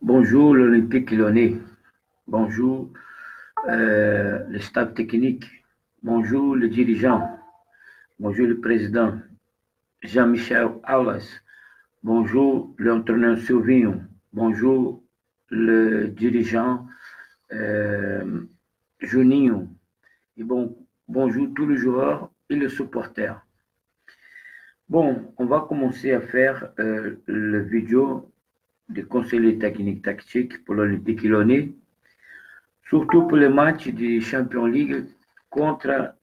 Bonjour l'Olympique Lyonnais, bonjour le staff technique, bonjour le dirigeant, bonjour le président Jean-Michel Aulas, bonjour l'entraîneur Sylvio, bonjour le dirigeant Juninho et bonjour tous les joueurs et les supporters. Bon, on va commencer à faire le vidéo des conseillers techniques tactiques pour l'Olympique Lyonnais, surtout pour le match de Champions League contre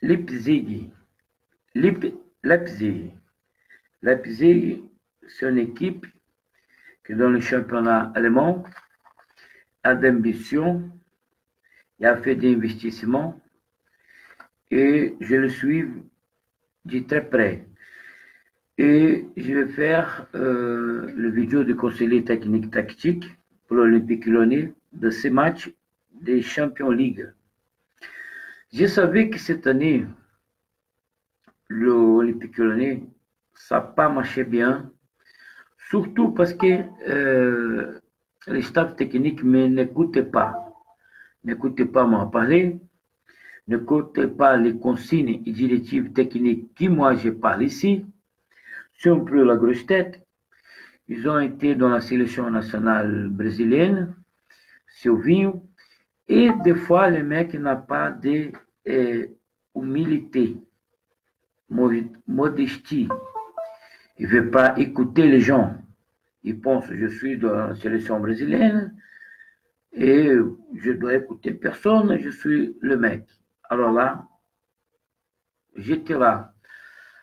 Leipzig. Leipzig, c'est une équipe qui, dans le championnat allemand, a d'ambition et a fait des investissements et je le suis de très près. Et je vais faire le vidéo de conseiller technique tactique pour l'Olympique Lyonnais de ces matchs des Champions League. Je savais que cette année, l'Olympique Lyonnais, ça n'a pas marché bien, surtout parce que les staffs techniques ne n'écoutaient pas m'en parler, n'écoutaient pas les consignes et directives techniques qui moi je parle ici. C'est un peu la grosse tête. Ils ont été dans la sélection nationale brésilienne, Silvinho, et des fois, le mec n'a pas d'humilité, modestie. Il ne veut pas écouter les gens. Il pense, je suis dans la sélection brésilienne et je dois écouter personne, je suis le mec. Alors là, j'étais là,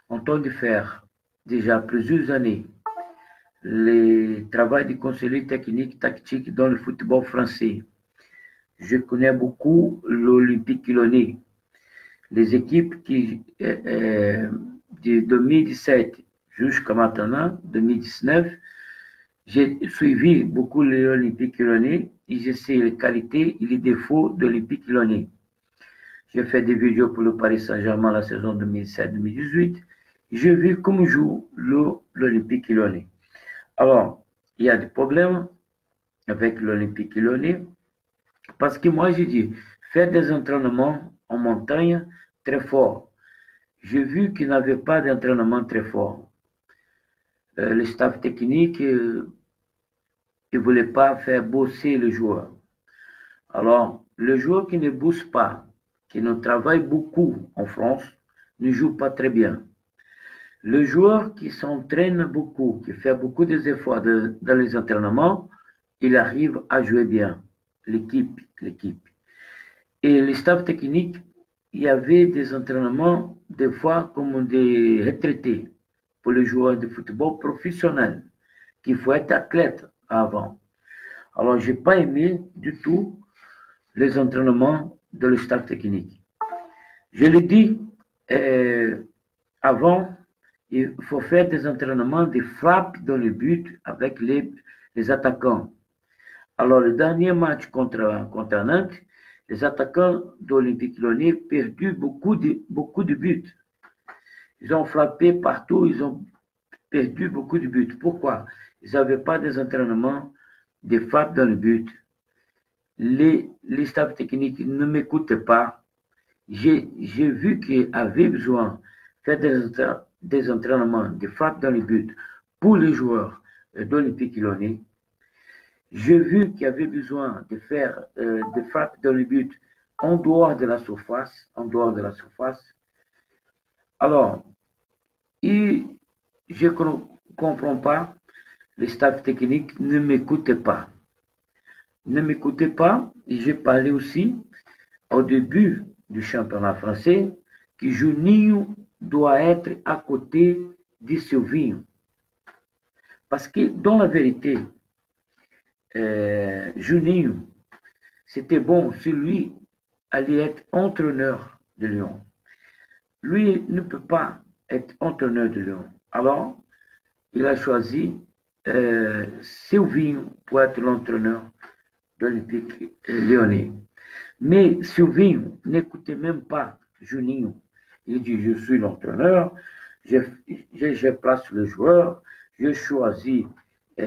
en train de faire déjà plusieurs années le travail de conseiller technique tactique dans le football français. Je connais beaucoup l'Olympique Lyonnais. Les équipes qui, de 2017 jusqu'à maintenant, 2019, j'ai suivi beaucoup l'Olympique Lyonnais et je sais les qualités et les défauts de l'Olympique Lyonnais. J'ai fait des vidéos pour le Paris Saint-Germain la saison 2017-2018. J'ai vu comment joue l'Olympique Lyonnais. Alors, il y a des problèmes avec l'Olympique Lyonnais parce que moi, j'ai dit, faire des entraînements en montagne très forts. J'ai vu qu'il n'avait pas d'entraînement très fort. Le staff technique ne voulait pas faire bosser le joueur. Alors, le joueur qui ne bosse pas, qui ne travaille beaucoup en France, ne joue pas très bien. Le joueur qui s'entraîne beaucoup, qui fait beaucoup d'efforts dans les entraînements, il arrive à jouer bien. L'équipe. Et le staff technique, il y avait des entraînements, des fois comme des retraités pour les joueurs de football professionnels, qu'il faut être athlète avant. Alors, je n'ai pas aimé du tout les entraînements de le staff technique. Je l'ai dit avant, il faut faire des entraînements de frappe dans le but avec les attaquants. Alors, le dernier match contre Nantes, les attaquants d'Olympique Lyonnais ont perdu beaucoup de buts. Ils ont frappé partout, ils ont perdu beaucoup de buts. Pourquoi? Ils n'avaient pas des entraînements de frappe dans le but. Les staffs techniques ne m'écoutaient pas. J'ai vu qu'ils avaient besoin de faire des entraînements de frappe dans le but pour les joueurs d'Olympique Lyonnais. J'ai vu qu'il y avait besoin de faire des frappes dans le but en dehors de la surface, Alors, je ne comprends pas, les staffs techniques ne m'écoutaient pas. Et j'ai parlé aussi au début du championnat français que Juninho doit être à côté de Silvinho. Parce que, dans la vérité, Juninho, c'était bon si lui allait être entraîneur de Lyon. Lui ne peut pas être entraîneur de Lyon. Alors, il a choisi Silvinho pour être l'entraîneur de l'Olympique Lyonnais. Mais Silvinho n'écoutait même pas Juninho. Il dit, je suis l'entraîneur, je place le joueur, je choisis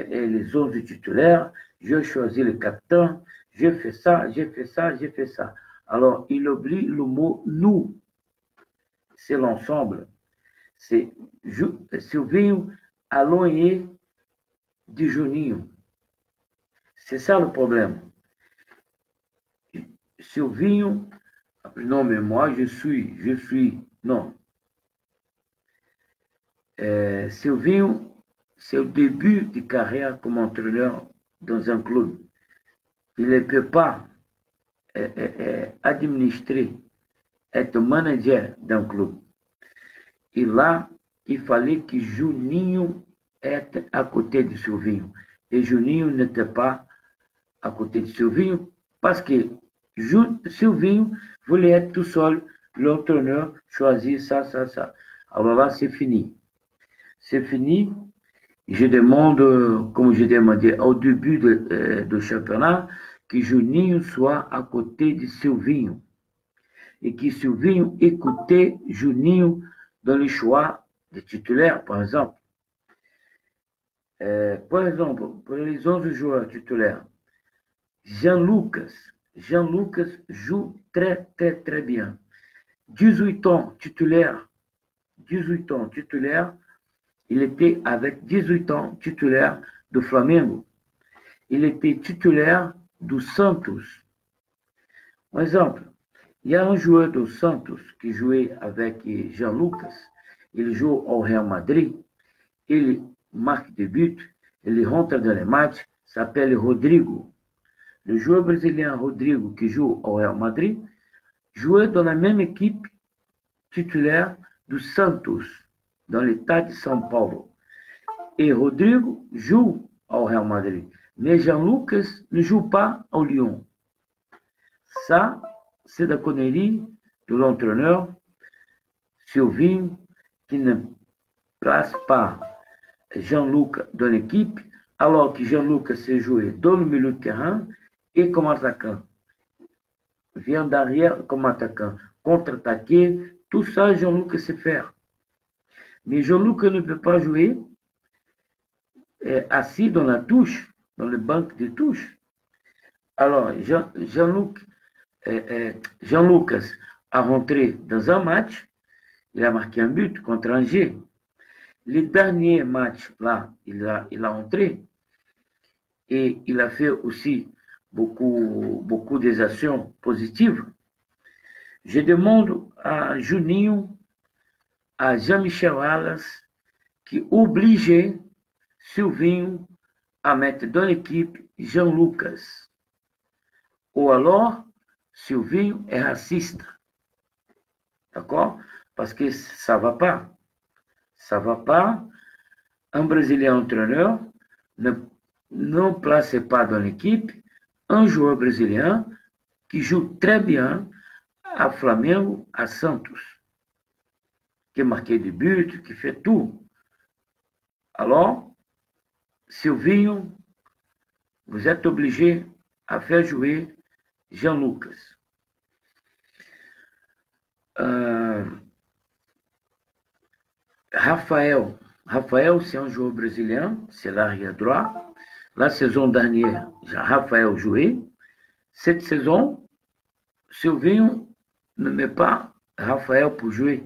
et les 11 titulaires, je choisis le capitaine, je fais ça, j'ai fait ça, j'ai fait ça. Alors, il oublie le mot nous. C'est l'ensemble. C'est Silvinho, Alonye, de Juninho. C'est ça le problème. Silvinho, non, mais moi, je suis, non. Silvinho, c'est le début de carrière comme entraîneur dans un club. Il ne peut pas administrer, être manager d'un club. Et là, il fallait que Juninho était à côté de Silvinho. Et Juninho n'était pas à côté de Silvinho parce que Silvinho voulait être tout seul, l'entraîneur choisir ça, ça, ça. Alors là, c'est fini. C'est fini. Je demande, comme je demandais au début du championnat, que Juninho soit à côté de Silvinho. Et que Silvinho écoutait Juninho dans le choix des titulaires, par exemple. Par exemple, pour les 11 joueurs titulaires, Jean-Lucas joue très, très, très bien. 18 ans titulaire, il était avec 18 ans titulaire de Flamengo. Il était titulaire do Santos. Par exemple, il y a un joueur do Santos qui jouait avec Jean-Lucas. Il joue au Real Madrid. Il marque des buts. Il rentre dans les matchs. S'appelle Rodrigo. Le joueur brésilien Rodrigo qui joue au Real Madrid jouait dans la même équipe titulaire do Santos, dans l'état de São Paulo. Et Rodrigo joue au Real Madrid. Mais Jean-Lucas ne joue pas au Lyon. Ça, c'est la connerie de l'entraîneur Silvinho qui ne place pas Jean-Lucas dans l'équipe, alors que Jean-Lucas s'est joué dans le milieu de terrain et comme attaquant. Vient derrière comme attaquant, contre-attaquer, tout ça, Jean-Lucas sait faire. Mais Jean-Lucas ne peut pas jouer assis dans la touche, dans le banc de touche. Alors, Jean-Lucas a rentré dans un match, il a marqué un but contre Angers. Le dernier match, là, il a entré et il a fait aussi beaucoup des actions positives. Je demande à Juninho, à Jean-Michel Wallace, qui obligeait Silvinho à mettre dans l'équipe Jean-Lucas. Ou alors, Silvinho est raciste. D'accord? Parce que ça ne va pas. Ça ne va pas. Un Brésilien entraîneur ne place pas dans l'équipe un joueur brésilien qui joue très bien à Flamengo, à Santos, qui a marqué des buts, qui fait tout. Alors, Silvinho, vous êtes obligé à faire jouer Jean-Lucas. Rafael, c'est un joueur brésilien, c'est l'arrière droit. La saison dernière, Rafael jouait. Cette saison, Silvinho ne met pas Rafael pour jouer.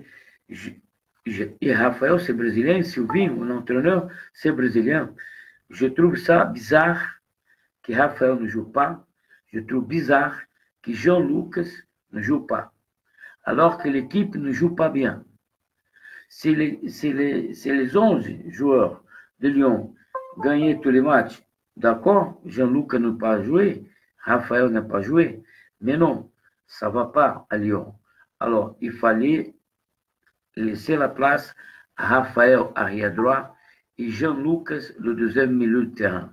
Et Rafael, c'est brésilien, Silvinho, l'entraîneur, c'est brésilien. Je trouve ça bizarre que Rafael ne joue pas. Je trouve bizarre que Jean-Lucas ne joue pas. Alors que l'équipe ne joue pas bien. C'est les 11 joueurs de Lyon gagner tous les matchs. D'accord, Jean-Lucas n'a pas joué, Rafael n'a pas joué. Mais non, ça ne va pas à Lyon. Alors, il fallait laisser la place à Rafael arrière droit et Jean-Lucas le deuxième milieu de terrain.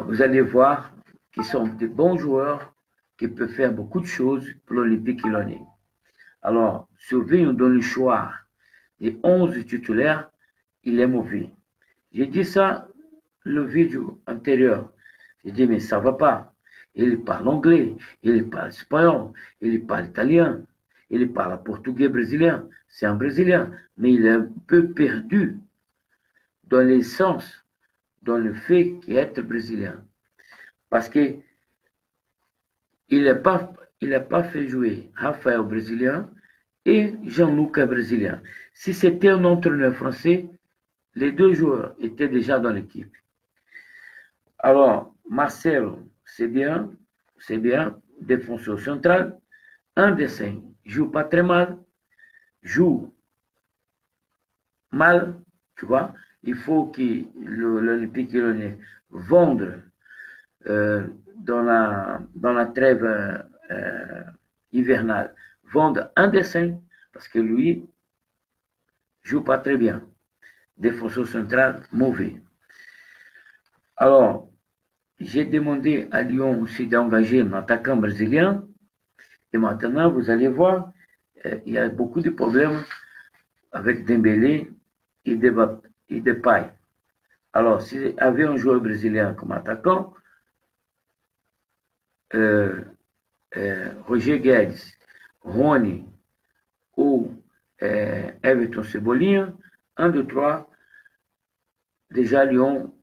Vous allez voir qu'ils sont de bons joueurs qui peuvent faire beaucoup de choses pour l'Olympique Lyonnais. Alors, Silvinho dans le choix des 11 titulaires, il est mauvais. J'ai dit ça le vidéo antérieur. J'ai dit, mais ça ne va pas. Il parle anglais, il parle espagnol, il parle italien, il parle portugais brésilien. C'est un Brésilien, mais il est un peu perdu dans l'essence, dans le fait qu'être brésilien. Parce que il n'a pas fait jouer Rafael brésilien et Jean-Lucas brésilien. Si c'était un entraîneur français, les deux joueurs étaient déjà dans l'équipe. Alors, Marcelo, c'est bien, défenseur central. Anderson joue pas très mal, joue mal, tu vois. Il faut que l'Olympique Lyonnais vende dans la trêve hivernale, vende Anderson, parce que lui joue pas très bien. Défenseur central, mauvais. Alors, j'ai demandé à Lyon aussi d'engager un attaquant brésilien. Et maintenant, vous allez voir, il y a beaucoup de problèmes avec Dembélé et Depay. Alors, s'il y avait un joueur brésilien comme attaquant, Roger Guedes, Rony ou Everton Cebolinha, 1, 2, 3, déjà Lyon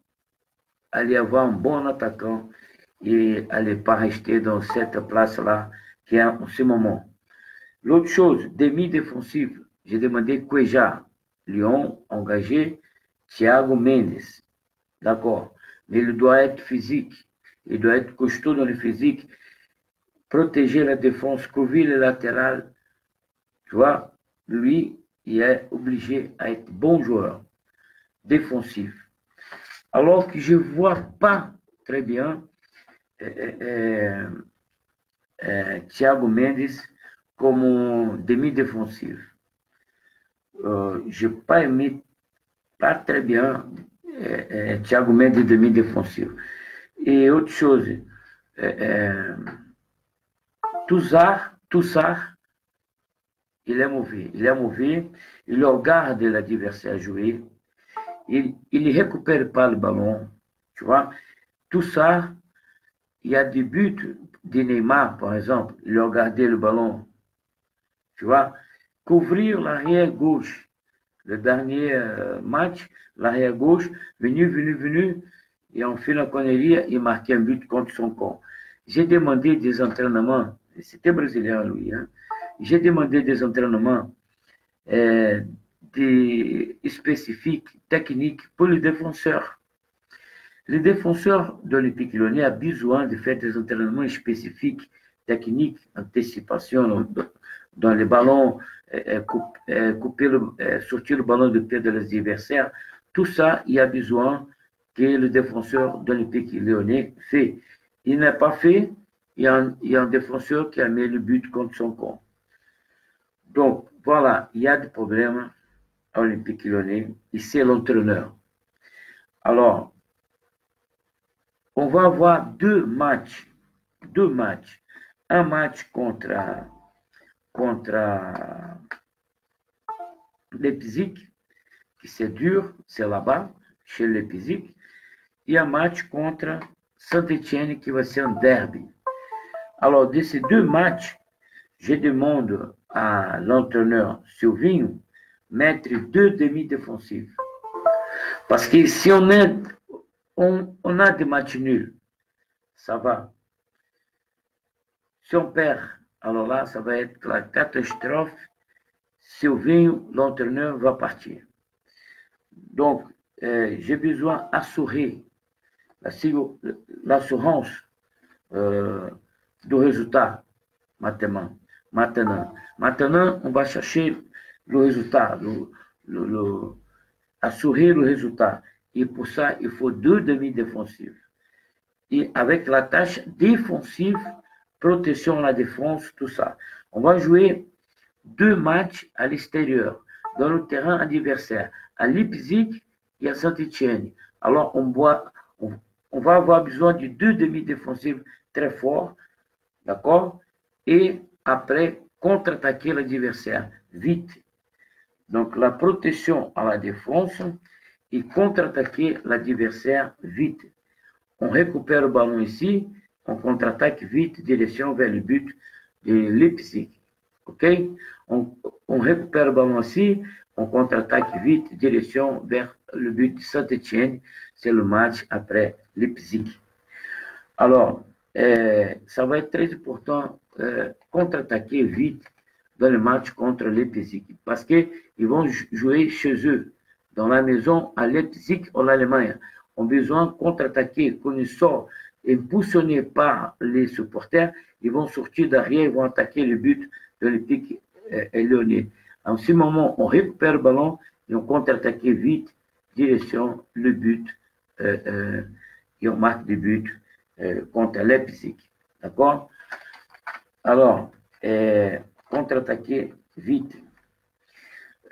allait avoir un bon attaquant et allait pas rester dans cette place-là qui est en ce moment. L'autre chose, demi-défensif, j'ai demandé Cueja, Lyon, engagé, Thiago Mendes, d'accord, mais il doit être physique, il doit être costaud dans le physique, protéger la défense, couvrir le latéral, tu vois, lui, il est obligé à être bon joueur, défensif. Alors que je ne vois pas très bien Thiago Mendes comme demi-défensif. Je n'ai pas aimé, pas très bien, Thiago Mendes demi-défensif. Et autre chose, Toussard, il est mauvais. Il regarde l'adversaire jouer, il ne récupère pas le ballon, tu vois. Toussard, il y a des buts de Neymar, par exemple, il a regardé le ballon, tu vois. Couvrir l'arrière gauche, le dernier match, l'arrière gauche, venu, et en fait la connerie, il marquait un but contre son camp. J'ai demandé des entraînements, c'était brésilien lui, hein. J'ai demandé des entraînements spécifiques, techniques pour les défenseurs. Les défenseurs de l'Olympique Lyonnais ont besoin de faire des entraînements spécifiques, techniques, anticipation dans les ballons, sortir le ballon de pied de l'adversaire. Tout ça, il y a besoin que le défenseur de l'Olympique Lyonnais fait. Il n'a pas fait, il y a un défenseur qui a mis le but contre son camp. Donc, voilà, il y a des problèmes à l'Olympique Lyonnais et c'est l'entraîneur. Alors, on va avoir deux matchs. Un match contre Leipzig, qui c'est dur, c'est là-bas, chez Leipzig, et un match contre Saint-Étienne, qui va ser un derby. Alors, de ces deux matchs, je demande à l'entraîneur Silvinho mettre deux demi-défensifs. Parce que si on a des matchs nuls, ça va. Si on perd, alors là, ça va être la catastrophe. Silvinho, l'entraîneur, va partir. Donc, j'ai besoin d'assurer l'assurance du résultat maintenant. Maintenant, on va chercher le résultat, assurer le résultat. Et pour ça, il faut deux demi-défensifs. Et avec la tâche défensive, protection à la défense, tout ça. On va jouer deux matchs à l'extérieur, dans le terrain adversaire, à Leipzig et à Saint-Étienne. Alors, on va avoir besoin de deux demi-défensifs très forts, d'accord? Et après, contre-attaquer l'adversaire vite. Donc, la protection à la défense et contre-attaquer l'adversaire vite. On récupère le ballon ici, on contre-attaque vite, direction vers le but de Leipzig. OK? On récupère le ballon ici, on contre-attaque vite, direction vers le but de Saint-Étienne, c'est le match après Leipzig. Alors, ça va être très important contre-attaquer vite dans le match contre Leipzig parce qu'ils vont jouer chez eux, dans la maison à Leipzig, en Allemagne. On a besoin de contre-attaquer, qu'on y sort impulsionné par les supporters, ils vont sortir derrière, ils vont attaquer le but de l'Olympique lyonnais. En ce moment, on récupère le ballon et on contre-attaque vite, direction le but, et on marque des buts contre Leipzig. D'accord? Alors, contre-attaquer vite.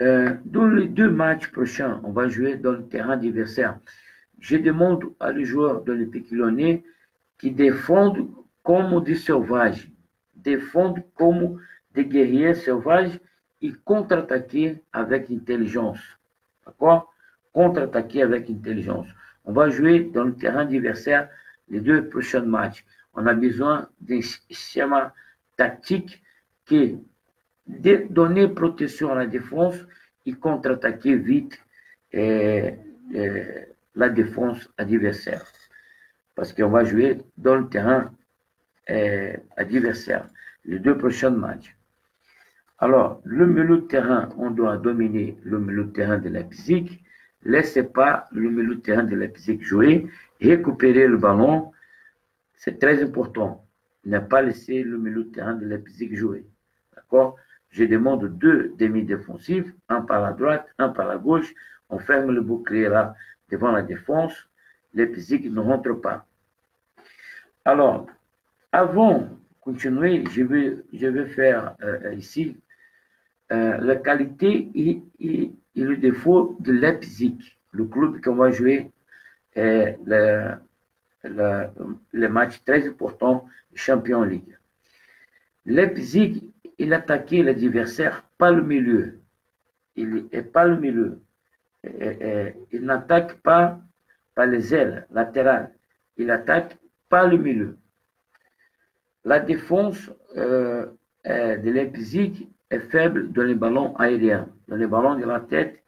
Dans les 2 matchs prochains, on va jouer dans le terrain adversaire. Je demande à les joueurs de l'Olympique lyonnais qui défendent comme des sauvages, défendent comme des guerriers sauvages et contre-attaquer avec intelligence. D'accord? Contre-attaquer avec intelligence. On va jouer dans le terrain adversaire les 2 prochains matchs. On a besoin d'un schéma tactique qui donner protection à la défense et contre-attaquer vite la défense adversaire. Parce qu'on va jouer dans le terrain adversaire, les 2 prochains matchs. Alors, le milieu de terrain, on doit dominer le milieu de terrain de Leipzig. Laissez pas le milieu de terrain de Leipzig jouer, récupérer le ballon. C'est très important. Ne pas laisser le milieu de terrain de Leipzig jouer. D'accord? Je demande 2 demi-défensifs, un par la droite, un par la gauche. On ferme le bouclier là devant la défense. Leipzig ne rentre pas. Alors, avant de continuer, je vais faire ici la qualité et le défaut de Leipzig, le club qu'on va jouer le match très important Champions League. Leipzig, il attaquait l'adversaire pas le milieu. Il n'est pas le milieu. Il n'attaque pas par les ailes latérales. Il attaque pas le milieu. La défense de Leipzig est faible dans les ballons aériens. Dans les ballons de la tête,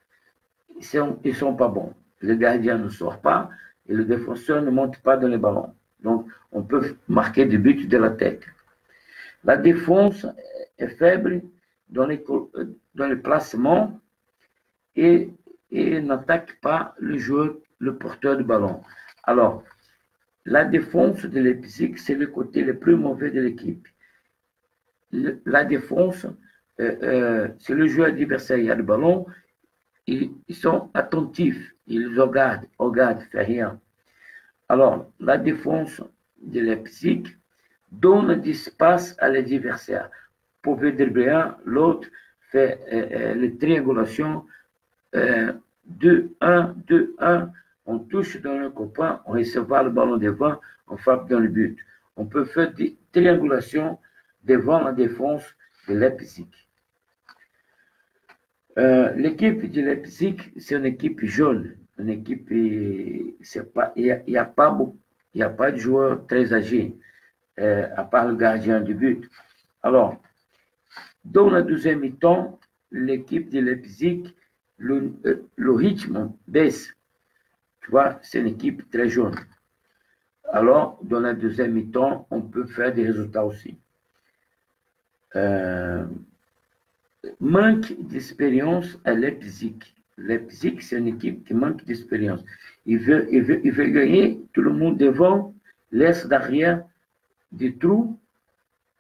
ils sont pas bons. Le gardien ne sort pas et le défenseur ne monte pas dans les ballons. Donc, on peut marquer des buts de la tête. La défense est faible dans les placements et n'attaque pas le joueur, le porteur du ballon. Alors, la défense de Leipzig, c'est le côté le plus mauvais de l'équipe. La défense, c'est le joueur adversaire, il y a le ballon, ils sont attentifs, ils regardent, fait rien. Alors, la défense de Leipzig donne de l'espace à l'adversaire. Pour dribbler un, l'autre fait les triangulations 2-1, 2-1, on touche dans le copain, on recevra le ballon devant, on frappe dans le but. On peut faire des triangulations devant la défense de Leipzig. L'équipe de Leipzig, c'est une équipe jeune, une équipe, il n'y a pas de joueurs très âgés, à part le gardien du but. Alors, dans la 2e mi-temps, l'équipe de Leipzig, le rythme baisse. Tu vois, c'est une équipe très jeune. Alors, dans la 2e mi-temps, on peut faire des résultats aussi. Manque d'expérience à Leipzig. Leipzig, c'est une équipe qui manque d'expérience. Il veut gagner, tout le monde devant, laisse derrière des trous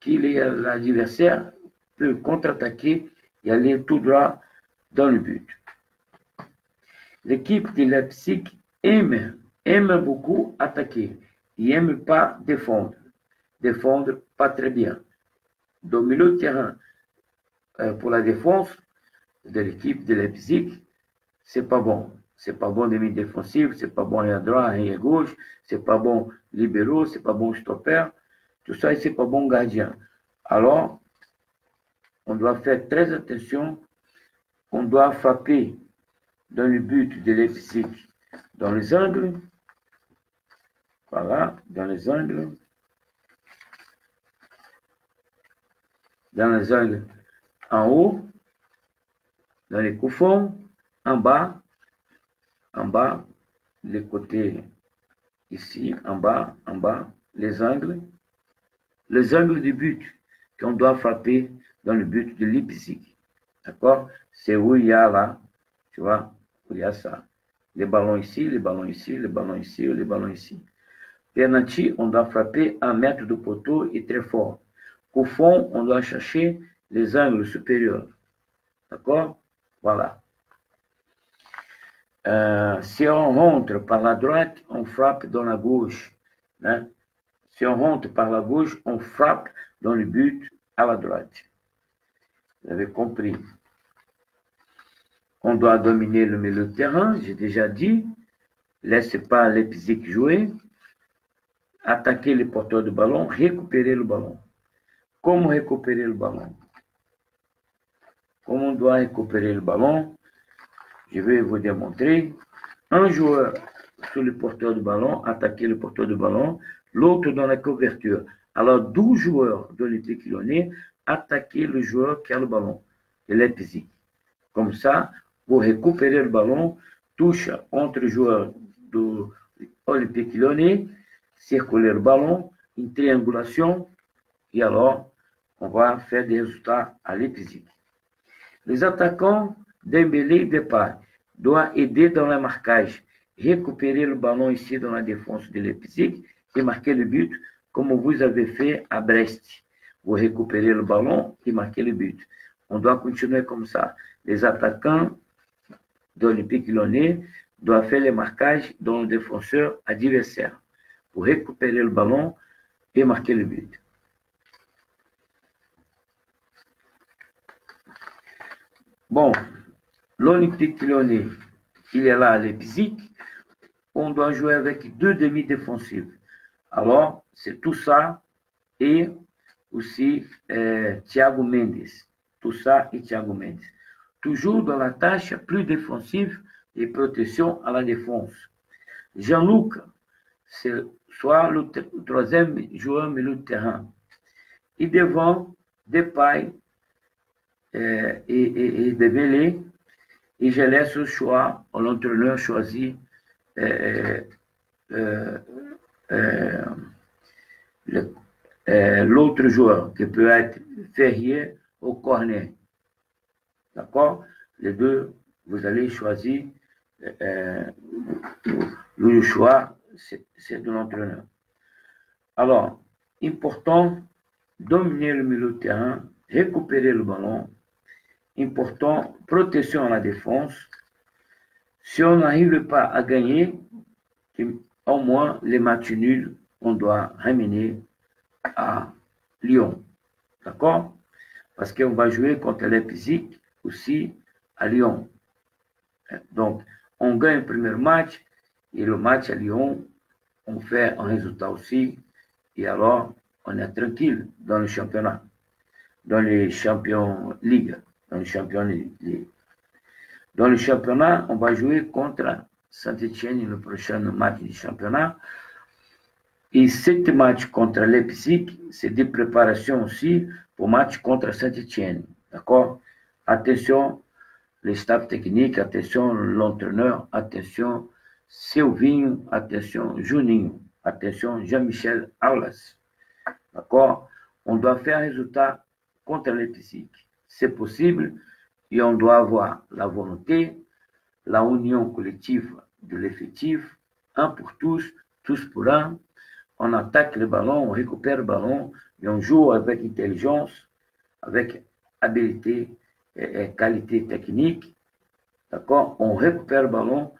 que l'adversaire peut contre-attaquer et aller tout droit dans le but. L'équipe de Leipzig aime beaucoup attaquer. Il n'aime pas défendre. Défendre pas très bien. Dans le milieu de terrain, pour la défense de l'équipe de Leipzig, c'est pas bon. C'est pas bon demi-défensif, c'est pas bon à droite et à gauche, c'est pas bon libéraux, c'est pas bon stopper. Tout ça, c'est pas bon gardien. Alors, on doit faire très attention. On doit frapper dans le but de Leipzig, dans les angles. Voilà, dans les angles. Dans les angles en haut, dans les coups fonds, en bas, en bas, les côtés ici, en bas, les angles du but qu'on doit frapper dans le but de Leipzig. D'accord? C'est où il y a là, tu vois, où il y a ça. Les ballons ici, les ballons ici, les ballons ici, les ballons ici. Penalty, on doit frapper 1 mètre de poteau et très fort. Au fond, on doit chercher les angles supérieurs. D'accord? Voilà. Si on rentre par la droite, on frappe dans la gauche. Hein? Si on rentre par la gauche, on frappe dans le but à la droite. Vous avez compris. On doit dominer le milieu de terrain, j'ai déjà dit. Laissez pas Leipzig jouer. Attaquer les porteurs de ballon, récupérer le ballon. Comment récupérer le ballon? Comment on doit récupérer le ballon? Je vais vous démontrer. Un joueur sur le porteur de ballon, attaquer le porteur de ballon, l'autre dans la couverture. Alors, 12 joueurs de l'Olympique Lyonnais attaquer le joueur qui a le ballon, de Leipzig. Comme ça, pour récupérer le ballon, touche entre joueurs de l'Olympique Lyonnais, circuler le ballon, une triangulation, et alors, on va faire des résultats à Leipzig. Les attaquants Dembélé et Depay doivent aider dans le marquage, récupérer le ballon ici dans la défense de Leipzig et marquer le but, comme vous avez fait à Brest. Vous récupérez le ballon et marquez le but. On doit continuer comme ça. Les attaquants de l'Olympique Lyonnais doivent faire les marquages dans le défenseur adversaire pour récupérer le ballon et marquer le but. Bon, l'Olympique Lyonnais, il est là à Leipzig. On doit jouer avec 2 demi-défensifs. Alors, c'est tout ça et aussi Thiago Mendes. Tout ça et Thiago Mendes. Toujours dans la tâche plus défensive et protection à la défense. Jean-Luc, c'est soit le 3e joueur milieu de terrain. Et devant, Depay et Dembélé, et je laisse le choix à l'entraîneur choisi l'autre joueur qui peut être Ferrier ou Cornet. D'accord? Les deux, vous allez choisir le choix, c'est de l'entraîneur. Alors, important, dominer le milieu de terrain, récupérer le ballon. Important, protection à la défense. Si on n'arrive pas à gagner, au moins les matchs nuls, on doit ramener à Lyon. D'accord? Parce qu'on va jouer contre Leipzig aussi à Lyon. Donc, on gagne le premier match et le match à Lyon, on fait un résultat aussi. Et alors, on est tranquille dans le championnat, dans les champions Ligue. Dans le championnat Ligue. Dans le championnat, on va jouer contre Saint-Etienne le prochain match du championnat. Et 7 matchs contre Leipzig, c'est des préparations aussi pour match contre Saint-Etienne. D'accord? Attention, les staffs techniques, attention, l'entraîneur, attention, Silvinho, attention, Juninho, attention, Jean-Michel Aulas. D'accord? On doit faire un résultat contre Leipzig. C'est possible et on doit avoir la volonté, la union collective de l'effectif, un pour tous, tous pour un. On attaque le ballon, on récupère le ballon et on joue avec intelligence, avec habileté et qualité technique. D'accord? On récupère le ballon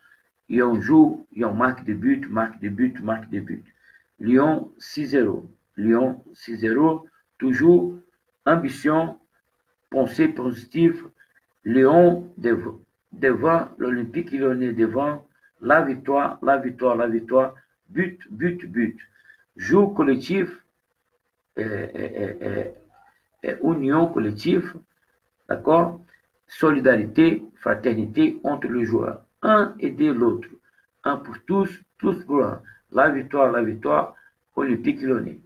et on joue et on marque des buts, marque des buts, marque des buts. Lyon 6-0. Lyon 6-0. Toujours ambition, pensée positive. Lyon devant l'Olympique Lyonnais, devant la victoire, la victoire, la victoire. But, but, but. Jeu collectif et union collective, d'accord? Solidarité, fraternité entre les joueurs. Un aider l'autre. Un pour tous, tous pour un. La victoire, Olympique Lyonnais.